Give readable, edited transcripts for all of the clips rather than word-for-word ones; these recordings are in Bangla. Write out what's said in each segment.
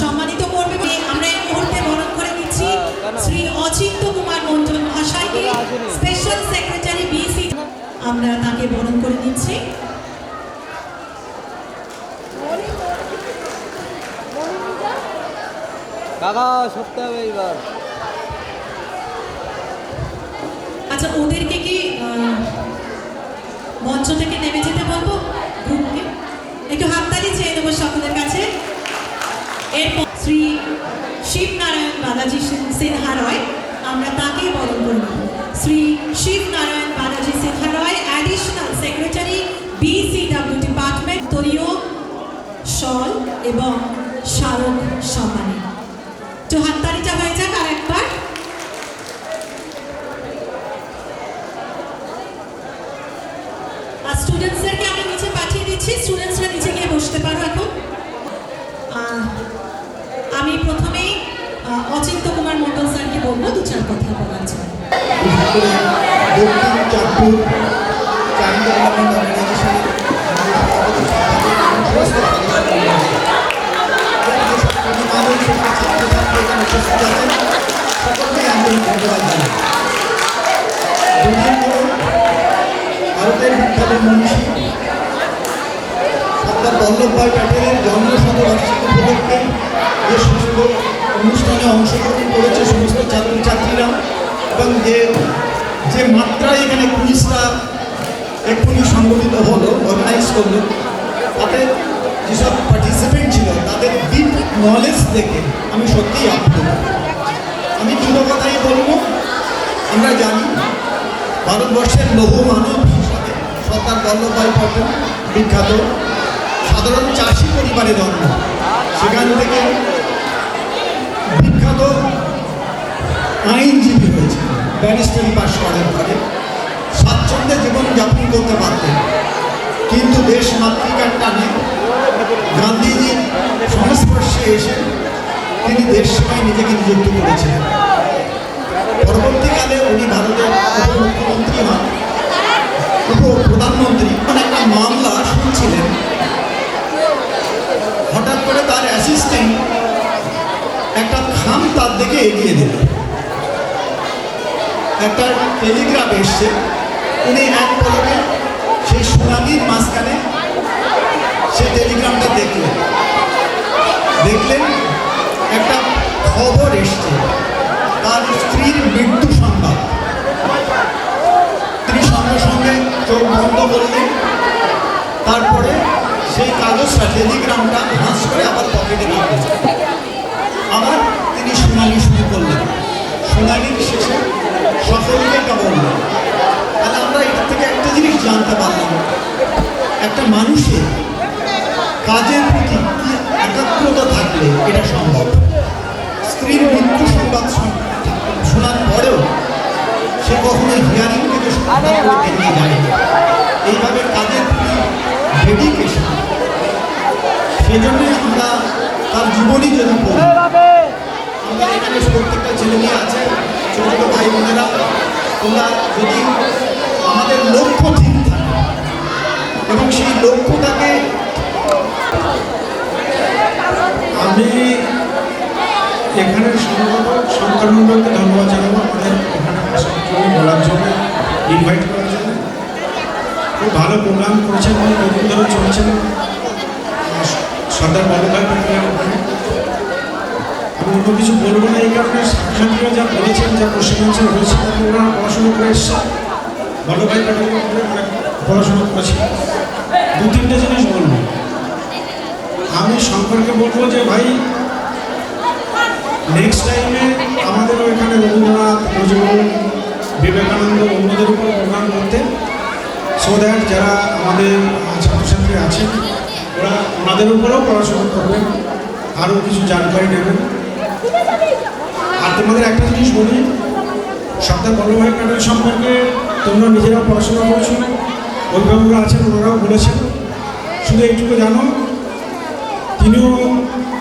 সম্মানিত করবে আমরা এই মুহূর্তে বরণ করে নিচ্ছি শ্রী অচিন্ত কুমার মন্ডল মহাশয়কে, স্পেশাল সেক্রেটারি বিসি। আমরা তাকে বরণ করে নিচ্ছি। কাকা সত্যি হবে এইবার। আচ্ছা, ওদেরকে কি মঞ্চ থেকে নেমে যেতে বলবো? গ্রুপকে একটু হাততালি চেয়ে দেবো সকলের কাছে। এরপর শ্রী শিবনারায়ণ বালাজি সিনহা রয়, আমরা তাকেই বরণ করে নেব। শ্রী শিবনারায়ণ বালাজি সিনহা রয়, অ্যাডিশনাল সেক্রেটারি বিসিডব্লিউ ডিপার্টমেন্ট, দলীয় শল এবং স্মারক সম্মানী। তো হাততালিটা হয়ে যাক আর একবার। স্টুডেন্টসদেরকে আমি নিচে পাঠিয়ে দিচ্ছি, স্টুডেন্টসরা নিচে গিয়ে বসতে পারো এখন। আমি প্রথমেই অচিন্ত কুমার মন্ডল স্যারকে বলবো দু চার কথা বলার জন্য। দক্ষিণ চাঁদপুর চাইল্ড ডেভেলপমেন্ট অর্গানাইজেশনের ছাত্রছাত্রী এখানে উপস্থিত আছেন, সকলকেই আন্তরিক ধন্যবাদ জানাই। দুদিন ধরে ভারতের বিখ্যাত মনীষী সর্দার বল্লভভাই প্যাটেলের জন্মশতবার্ষিকী উপলক্ষে যে সমস্ত অনুষ্ঠানে অংশগ্রহণ করেছে সমস্ত ছাত্রছাত্রীরা, এবং যে মাত্রায় এখানে কুইজটা এক্ষুনি সংগঠিত হলো, অর্গানাইজ করলো, তাতে যেসব পার্টিসিপেন্ট ছিল তাদের ডিপ নলেজ দেখে আমি সত্যিই আপ্লুত। আমি দুটো কথাই বলবো। আমরা জানি ভারতবর্ষের লৌহ মানব হিসাবে সর্দার বল্লভভাই প্যাটেল বিখ্যাত। সাধারণ চাষি পরিবারে জন্ম, সেখান থেকে বিখ্যাত আইনজীবী হয়েছে, ব্যারিস্টারি পাশ করার পরে স্বাচ্ছন্দ্যে জীবনযাপন করতে পারতেন, কিন্তু দেশ মাতৃকার টানে গান্ধীজির সংস্পর্শে এসে তিনি দেশ সেবায় নিজেকে নিযুক্ত করেছিলেন। পরবর্তীকালে উনি ভারতের উপমুখ্যমন্ত্রী হন, উপপ্রধানমন্ত্রী। একটা মামলা শুনছিলেন, হঠাৎ করে তার অ্যাসিস্ট্যান্ট একটা খাম তার দিকে এগিয়ে দিল। একটা টেলিগ্রাফ এসছে, উনি এক পলকে সেই শুনানির মাঝখানে সেই টেলিগ্রামটা দেখলেন একটা খবর এসছে, তার স্ত্রীর মৃত্যু সংবাদ। তিনি সঙ্গে সঙ্গে চোখ বন্ধ করলেন, তারপরে সেই কাগজটা টেলিগ্রামটা হাঁস করে আবার পকেটে রাখলেন। আবার তিনি শুনানি শুরু করলেন। শুনানির শেষে সকলকে এটা বললেন। তাহলে আমরা এটা থেকে একটা জিনিস জানতে পারলাম, একটা মানুষের কাজের প্রতি কি একাগ্রতা থাকলে এটা সম্ভব। স্ত্রীর মৃত্যু সংবাদ শোনার পরেও সে কখনো হিয়ারিং থেকে বেরিয়ে যায়নি। এইভাবে কাজের প্রতি ডেডিকেশন, সেজন্যই আমরা তার জীবনই যদি পড়ি, আমরা এখানে প্রত্যেকটা ছেলে মেয়ে আছে, ছোটো ছোটো ভাই বোনেরা, তোমরা যদি আমাদের লক্ষ্য ঠিক থাকে এবং সেই লক্ষ্যটাকে, আমি এখানে সংখ্যামণ্ডলকে ধন্যবাদ জানাবো আমাদের এখানে আসার জন্য, বলার জন্য, ইনভাইট করার জন্য। খুব ভালো প্রোগ্রাম করেছেন এবং বহুদিন ধরে চলছেন সর্দার বল্লভভাই প্যাটেলের ওখানে। আমি অন্য কিছু বলবো না, এই কারণে ছাত্রছাত্রীরা যা বলেছেন, যা কোশ্চেন হয়েছে, তাতে ওরা পড়াশুনো করে এসছে, বল্লভভাই প্যাটেলের উপরে পড়াশুনো করেছে। দু তিনটে জিনিস বলবো। আমি শঙ্করকে বলবো যে ভাই, নেক্সট টাইমে আমাদেরও এখানে রবীন্দ্রনাথ, নজরুল, বিবেকানন্দ, অন্যদের উপর প্রোগ্রাম করতে, সো দ্যাট যারা আমাদের ছাত্রছাত্রী আছেন ওরা ওনাদের উপরেও পড়াশোনা করবেন, আরও কিছু জানকারি নেবেন। আর তোমাদের একটা জিনিস বলি, সর্দার বল্লভভাই প্যাটেল সম্পর্কে তোমরা নিজেরাও পড়াশোনা করছো, অভিভাবকরা আছেন ওনারাও বলেছেন। শুধু এইটুকু জানো, তিনিও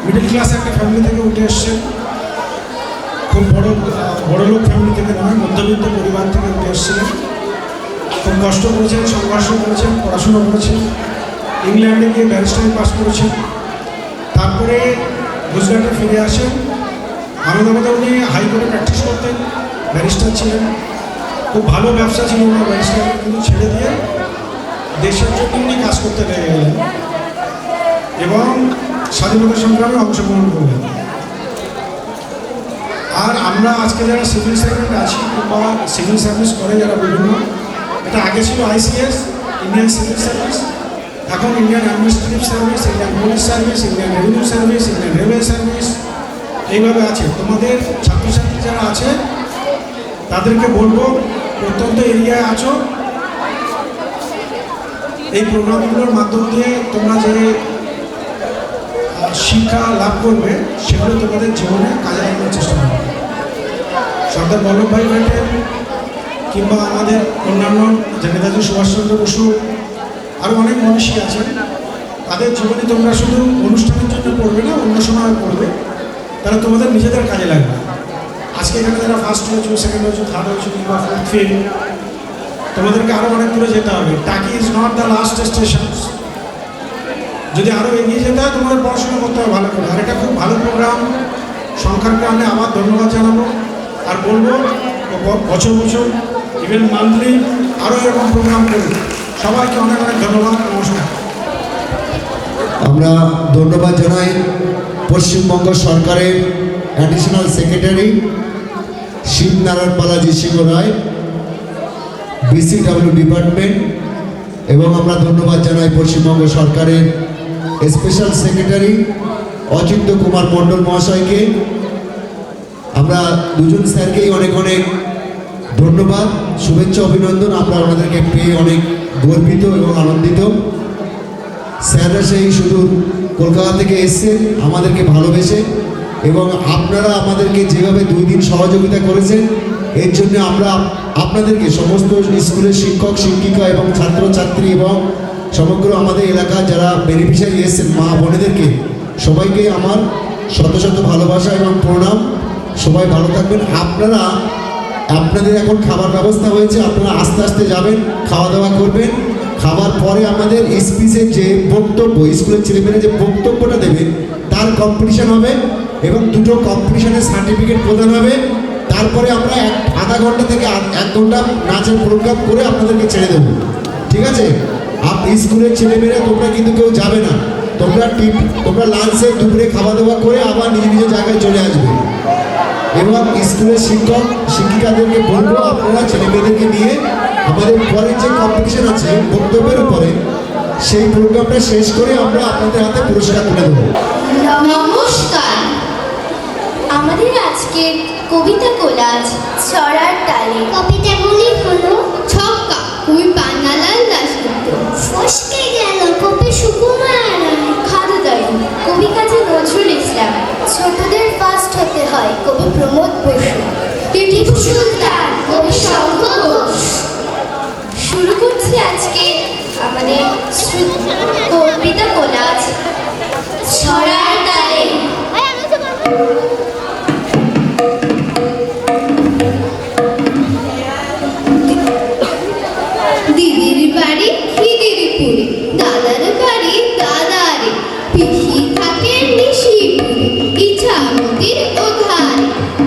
মিডল ক্লাস একটা ফ্যামিলি থেকে উঠে এসছেন, খুব বড়লোক ফ্যামিলি থেকে নয়, মধ্যবিত্ত পরিবার থেকে উঠে এসেছিলেন। খুব কষ্ট করেছেন, সংঘর্ষ করেছেন, পড়াশোনা করেছেন, ইংল্যান্ডে গিয়ে ব্যারিস্টারি পাস করেছেন। তারপরে গুজরাটে ফিরে আসেন। আহমেদাবাদে উনি হাইকোর্টে প্র্যাকটিস করতেন, ব্যারিস্টার ছিলেন, খুব ভালো ব্যবসা ছিল ওনার ব্যারিস্টার, কিন্তু ছেড়ে দিয়ে দেশের জন্য উনি কাজ করতে লেগে গেলেন এবং স্বাধীনতা সংগ্রামে অংশগ্রহণ করলেন। আর আমরা আজকে যারা সিভিল সার্ভিস আছি বা সিভিল সার্ভিস করে যারা বিভিন্ন, এটা আগে ছিল আইসিএস, ইন্ডিয়ান সিভিল সার্ভিস, এখন Indian administrative service, Indian police service, Indian revenue service, Indian railway service, এইভাবে আছে। তোমাদের ছাত্রছাত্রী যারা আছে তাদেরকে বলবো, প্রত্যন্ত এরিয়ায় আছো, এই প্রোগ্রামগুলোর মাধ্যম দিয়ে তোমরা যে শিক্ষা লাভ করবে সেগুলো তোমাদের জীবনে কাজে লাগানোর চেষ্টা করবে। সর্দার বল্লভভাই প্যাটেল কিংবা আমাদের অন্যান্য যে নেতাজি সুভাষচন্দ্র বসু আরও অনেক মনীষী আছেন, তাদের জীবনে তোমরা শুধু অনুষ্ঠানের জন্য পড়বে না, অন্য সময় পড়বে, তারা তোমাদের নিজেদের কাজে লাগবে। আজকে এখানে যারা ফার্স্ট হয়েছো, সেকেন্ড হয়েছো, থার্ড হয়েছো কিংবা ফোর্থ ফিল্ড, তোমাদেরকে আরও অনেক দূরে যেতে হবে। টাকি is not the last station. যদি আরও এগিয়ে যেতে হয় তোমাদের পড়াশোনা করতে হবে ভালো করে। আর এটা খুব ভালো প্রোগ্রাম, সংখ্যার কারণে আবার ধন্যবাদ জানাবো। আর বলবো বছর বছর ইভেন মান্থলি আরও এরকম প্রোগ্রাম করুন। সবাইকে অনেক অনেক ধন্যবাদ, নমস্কার। আমরা ধন্যবাদ জানাই পশ্চিমবঙ্গ সরকারের অ্যাডিশনাল সেক্রেটারি শিবনারায়ণ বালাজি সিংহ রায়, বিসিডব্লিউ ডিপার্টমেন্ট, এবং আমরা ধন্যবাদ জানাই পশ্চিমবঙ্গ সরকারের স্পেশাল সেক্রেটারি অচিন্ত কুমার মণ্ডল মহাশয়কে। আমরা দুজন স্যারকেই অনেক অনেক ধন্যবাদ, শুভেচ্ছা, অভিনন্দন। আমরা ওনাদেরকে পেয়ে অনেক গর্বিত এবং আনন্দিত। স্যাররা সেই সুদূর কলকাতা থেকে এসছেন আমাদেরকে ভালোবেসে, এবং আপনারা আমাদেরকে যেভাবে 2 দিন সহযোগিতা করেছেন, এর জন্য আমরা আপনাদেরকে সমস্ত স্কুলের শিক্ষক শিক্ষিকা এবং ছাত্রছাত্রী এবং সমগ্র আমাদের এলাকার যারা বেনিফিশিয়ারি এসছেন মা বোনেদেরকে সবাইকে আমার শত শত ভালোবাসা এবং প্রণাম। সবাই ভালো থাকবেন। আপনাদের এখন খাবার ব্যবস্থা হয়েছে, আপনারা আস্তে আস্তে যাবেন, খাওয়া দাওয়া করবেন। খাবার পরে আমাদের স্পিচের যে বক্তব্য, স্কুলের ছেলেমেয়েরা যে বক্তব্যটা দেবে তার কম্পিটিশন হবে এবং 2টো কম্পিটিশনের সার্টিফিকেট প্রদান হবে। তারপরে আমরা আধা ঘন্টা থেকে 1 ঘন্টা নাচের প্রোগ্রাম করে আপনাদেরকে ছেড়ে দেবো, ঠিক আছে? স্কুলের ছেলেমেয়েরা তোমরা কিন্তু কেউ যাবে না, তোমরা লাঞ্চে দুপুরে খাওয়া দাওয়া করে আবার নিজ নিজ জায়গায় চলে আসবে। এবং স্কুলের শিক্ষক শিক্ষিকাদেরকে বলবো আপনারা ছেলেমেয়েদেরকে নিয়ে আমাদের পরের যে কম্পিটিশন আছে বক্তব্যের উপরে, সেই প্রোগ্রামটা শেষ করে আমরা আপনাদের হাতে পুরস্কার তুলে দেবো। নমস্কার। আমাদের আজকের কবিতা কোলাজ ছড়ার তালে। কবিতাগুলি হলো ছক্কা কবি পান্নালাল দাশগুপ্ত, ফসকে গেল কবি সুকুমার রায়, খাদুদাই কবি কাজী নজরুল ইসলাম, ছোটদের ফার্স্ট হতে হয় কবি প্রমোদ বসু, টিপু সুলতান কবি শঙ্খ ঘোষ। শুরু করছি আজকে আমাদের কবিতা কোলাজ ছড়ার তালে। দিদির বাড়ি খিদিরপুরে, দাদার বাড়ি দাদারে, পিসি থাকে নিশিপুরে, ইছামতির ওধারে।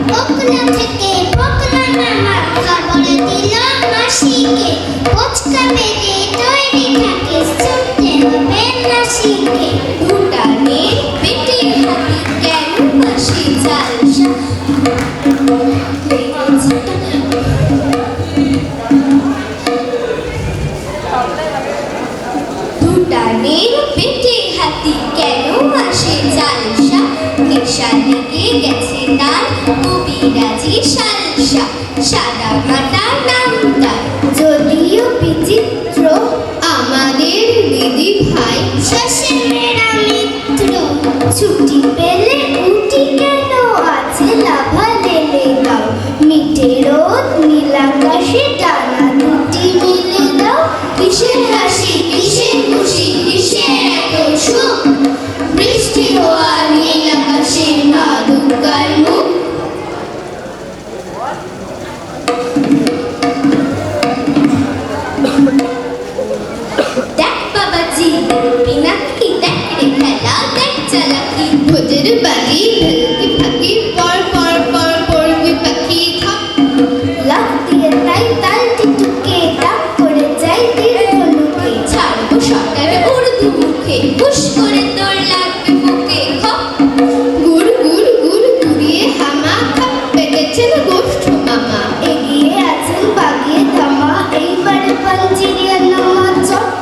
বকলা থেকে বকলা নানা খবর দিল মাসিকে, পচকা বেগে তৈরি থাকে চলতে হবে নাসিকে। ভুটানে পেটের হাতি কেন মাসি জালসা, ভুটানের পেটে হাতি কেন আসে জালসা, নেশা লেগে গেছে তার কবিরাজি সালসা, সাদা মাটা নাম তার যদিও বিচিত্র, আমাদের দিদি ভাই শেষে মেরা মিত্র। ছুটি পেলে উঠি কেন আছে লাভা লেলে দাও, মিটে রোদ নীলাকাশে ডানা দুটি মিলে দাও। কিসের হাসি কিসের খুশি কিসের এত সুখ, বৃষ্টি হওয়া নীল আকাশে মা দুর্গার মুখ। দেখ বাবাজি পিনাকি, দেখ রে খেলা, দেখ চালাকি, ভোজের ঢোলের বাজি ঢলকি ফাঁকি পর পর পর পড়বে পাখি থাক লাফ দিয়ে তাই তালটি টুকে তাক করে যাই তীর ধনুকে ছাড়বো সকাল উর্দু মুখে হুশ করে তোর লাগবে বুকে খপ গুড় গুড় গুড় গুড়িয়ে হামা খাপ পেতেছেন গোষ্ঠ মামা এগিয়ে আছেন বাগিয়ে থামা এইবারে পাঞ্জিরিয়া নামা চট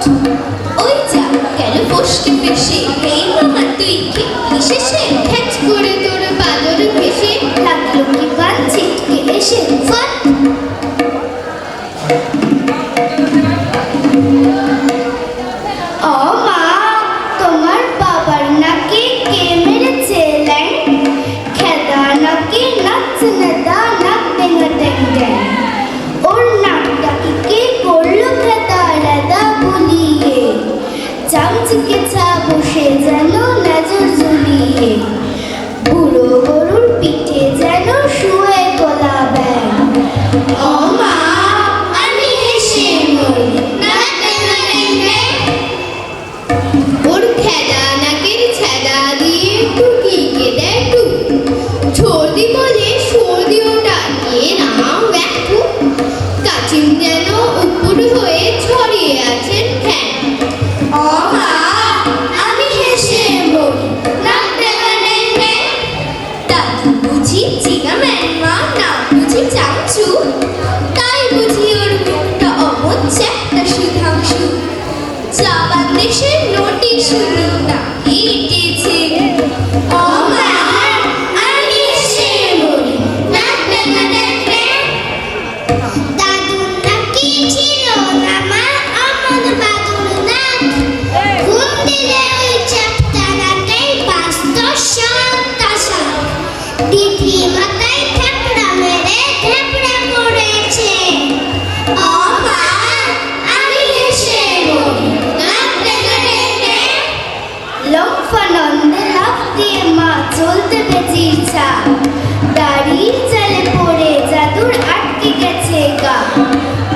ওই যা গেল ফসকে ফেসে এই মামা তুই খেলি শেষে হ্যাচ করে তোর বাদর ভেসে লাগলো কি গান ছিটকে এসে ফাট ও মা তোমার বাবার নাকি কে মেরেছে ল্যাং খেদা নাকি নাচছে না দা নাক ডেঙ্গা ড্যাং ড্যাং ওর নাকটা কি কে করলো খেদা রাদা বলিয়ে চামচিকে ছা বসে যেন নজর ঝুলিয়ে বুড়ো গরুর পিঠে যেন শুয়ে গলা ব্যাং ও মা আমি হেসে মরি নাক ডেঙ্গা ড্যাং ড্যাং ওর খেদা নাকের ছেদা দিয়ে টুকিকে দেয় টুক সর্দি বলে সর্দি ওটা নিয়ে নাও একটু কাচিন যেন উপর হয়ে ছড়িয়ে আছেন ঠ্যাং ও মা আমি হেসে মরি নাক ডেঙ্গা ড্যাং ড্যাং দাদু বুঝি চিনা ম্যানমা না বুঝি চামচু তাই বুঝি ওর মুখটা অমন চ্যাপ্টা সুধাংশু জাপান দেশের নোটিশ শুনি না এঁটেছে ও মা আমি হেসে মরি নাক ডেঙ্গা ড্যাং ড্যাং দাদুর নাকি ছিল না মা অমন বাদুর নাক ঘুম দিলে ওই চ্যাপ্টা নাকেই বাস্ত সাতটা শাক দিদি মাথায় থ্যাপড়া মেরে থ্যাপড়া করেছে ও মা আমি হেসে মরি নাক ডেঙ্গা ড্যাং ড্যাং লম্ফানন্দে লাফ দিয়ে মা চলতে বেজির ছা দাড়ির চালে পড়ে জাদুর আটকে গেছে গা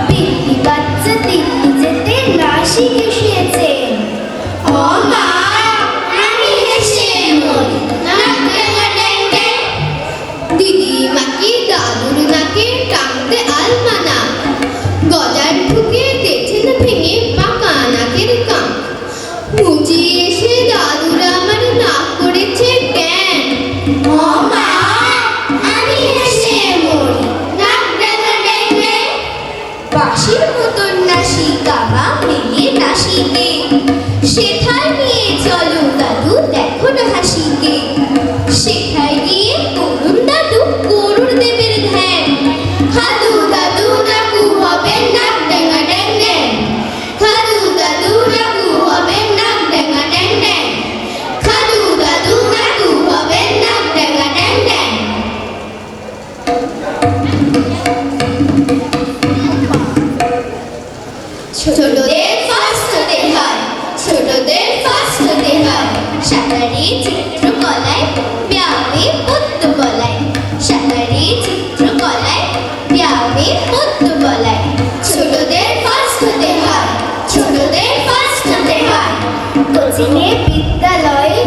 পিপি বাচ্চা দিল্লি যেতে না শিখে শুয়েছে ও মা আমি হেসে মরি নাক ডেঙ্গা ড্যাং ড্যাং দিদি মাকে দাদুর নাকে টানতে আলমানা গজার ঢুকে দেখছেন ভেঙে পাকা নাকের কান মুচি এসে দাদুরা আমার নাক করেছে জ্ঞান ও মা আমি হেসে মরি নাক ডেঙ্গা ড্যাং ড্যাং বাঁশির মতন নাসি গাবা মেয়ে নাসিকে সেথায় নিয়ে চলো দাদু দেখো না হাসিকে সেথায় গিয়ে করুন দাদু গরুর দেবের ধ্যান খাদু দাদু নাকু হবে নাক ডেঙ্গা ড্যাং ড্যাং খাদু দাদু নাকু হবে নাক ডেঙ্গা ড্যাং ড্যাং খাদু দাদু নাকু হবে নাক ডেঙ্গা ড্যাং ড্যাং ছোটদের ফার্স্ট হতে হয় ছোটদের ফার্স্ট হতে হয় সাঁতারে চিত্রকলায় ব্যায়ামে পদ্ম বলায় সাঁতারে চিত্রকলায় ব্যায়ামে পদ্ম বলায় ছোটদের ফার্স্ট হতে হয় ছোটদের ফার্স্ট হতে হয় কোচিনে বিদ্যালয়ে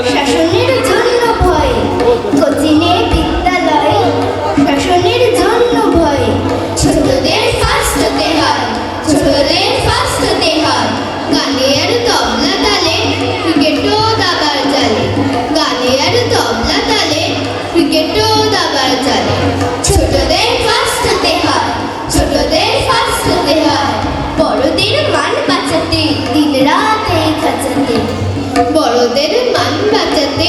শাসনের জন্য ভয় কোচিনে বিদ্যালয়ে শাসনের জন্য ভয় ছোটদের ফার্স্ট হতে হয় ছোটদের ফার্স্ট হতে হয় গানে আর তবলা তালে ক্রিকেটও দাবার জালে গানে আর তবলা তালে ক্রিকেটও দাবার জালে ছোটদের ফার্স্ট হতে হয় ছোটদের ফার্স্ট হতে হয় বড়দের মান বাঁচাতে দিন রাত এই খাঁচাতে বড়দের মান বাঁচাতে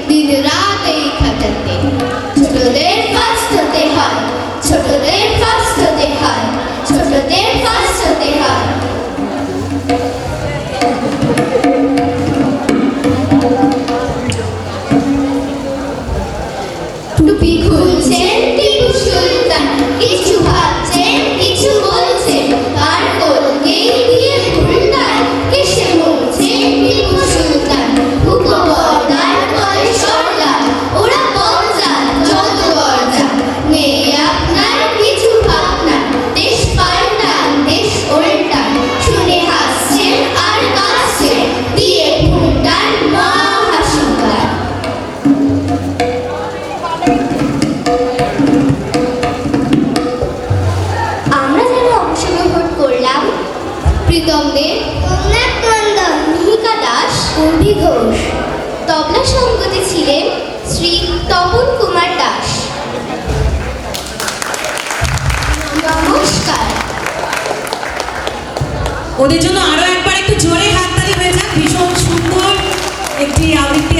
দিন রাত এই খাঁচাতে ছোটদের ফার্স্ট হতে হয় ছোটদের ফার্স্ট হতে হয় ছোটদের ফার্স্ট হতে হয় টুপি খুলছেন টিপু সুলতান কিছু ভাবছেন কিছু বলছেন আর কোলকে দিয়ে ভুলটার কেসে মরছেন টিপু সুলতান হুকো বর্দার কলে সর্দার ওরা বর্দার যত বর্দার নেই আপনার কিছু ভাবনা দেশ পাল্টান দেশ উল্টান শুনে হাসছেন আর কাঁদছেন দিয়ে ভুলটার মহা হাসুকার সিদ্ধি ঘোষ। তবলা সঙ্গতে ছিলেন শ্রী তপন কুমার দাস। নমস্কার। ওদের জন্য আরো একবার একটু জোরে হাততালি হয়ে যাক। ভীষণ সুন্দর একটি আবৃত্তি